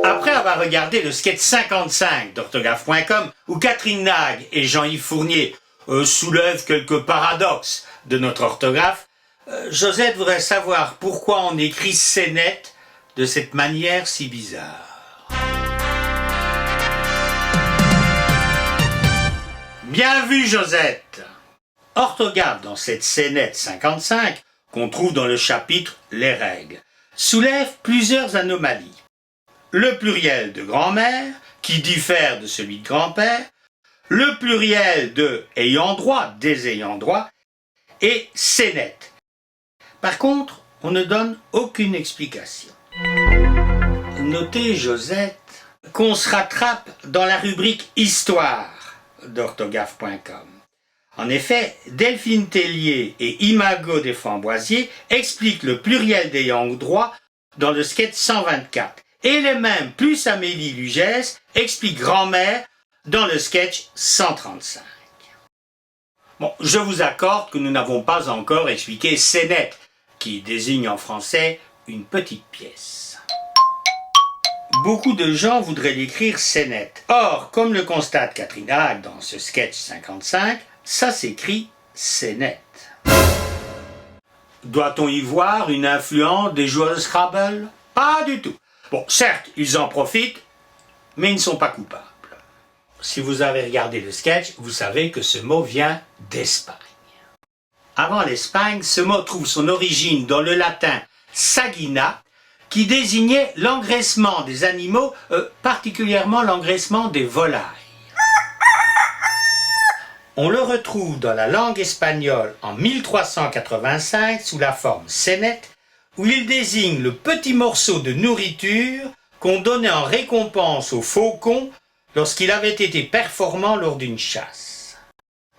Après avoir regardé le sketch 55 d'orthographe.com où Catherine Nag et Jean-Yves Fournier soulèvent quelques paradoxes de notre orthographe, Josette voudrait savoir pourquoi on écrit Sénète de cette manière si bizarre. Bien vu, Josette! Orthographe dans cette Sénète 55, qu'on trouve dans le chapitre Les règles, soulève plusieurs anomalies. Le pluriel de grand-mère, qui diffère de celui de grand-père, le pluriel de ayant droit, des ayants droit, et Sénète. Par contre, on ne donne aucune explication. Notez, Josette, qu'on se rattrape dans la rubrique Histoire d'orthographe.com. En effet, Delphine Tellier et Imago Desframboisiers expliquent le pluriel d'ayant droit dans le sketch 124. Et les mêmes, plus Amélie Lugès, expliquent grand-mère dans le sketch 135. Bon, je vous accorde que nous n'avons pas encore expliqué Sénète, qui désigne en français une petite pièce. Beaucoup de gens voudraient l'écrire Sénète. Or, comme le constate Catherine Haag dans ce sketch 55, ça s'écrit Sénète. Doit-on y voir une influence des joueurs de Scrabble? Pas du tout. Bon, certes, ils en profitent, mais ils ne sont pas coupables. Si vous avez regardé le sketch, vous savez que ce mot vient d'Espagne. Avant l'Espagne, ce mot trouve son origine dans le latin sagina, qui désignait l'engraissement des animaux, particulièrement l'engraissement des volailles. On le retrouve dans la langue espagnole en 1385 sous la forme sénète, où il désigne le petit morceau de nourriture qu'on donnait en récompense au faucon lorsqu'il avait été performant lors d'une chasse.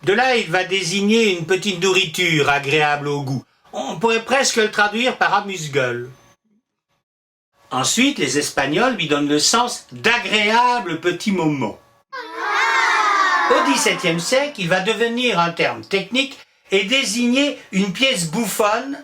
De là, il va désigner une petite nourriture agréable au goût. On pourrait presque le traduire par amuse-gueule. Ensuite, les Espagnols lui donnent le sens d'agréable petit moment. Au XVIIe siècle, il va devenir un terme technique et désigner une pièce bouffonne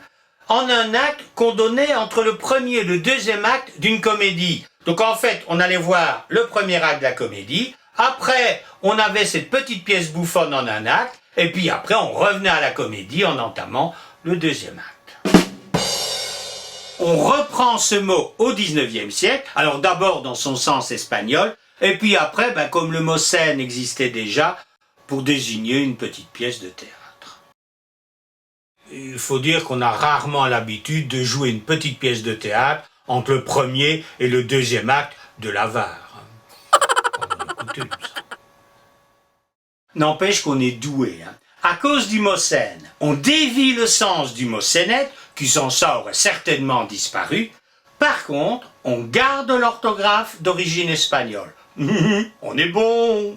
en un acte qu'on donnait entre le premier et le deuxième acte d'une comédie. Donc en fait, on allait voir le premier acte de la comédie, après on avait cette petite pièce bouffonne en un acte, et puis après on revenait à la comédie en entamant le deuxième acte. On reprend ce mot au XIXe siècle, alors d'abord dans son sens espagnol, et puis après, comme le mot scène existait déjà, pour désigner une petite pièce de théâtre. Il faut dire qu'on a rarement l'habitude de jouer une petite pièce de théâtre entre le premier et le deuxième acte de l'avare. N'empêche qu'on est doué. À cause du mot scène, on dévie le sens du mot scénette, qui sans ça aurait certainement disparu. Par contre, on garde l'orthographe d'origine espagnole. On est bon.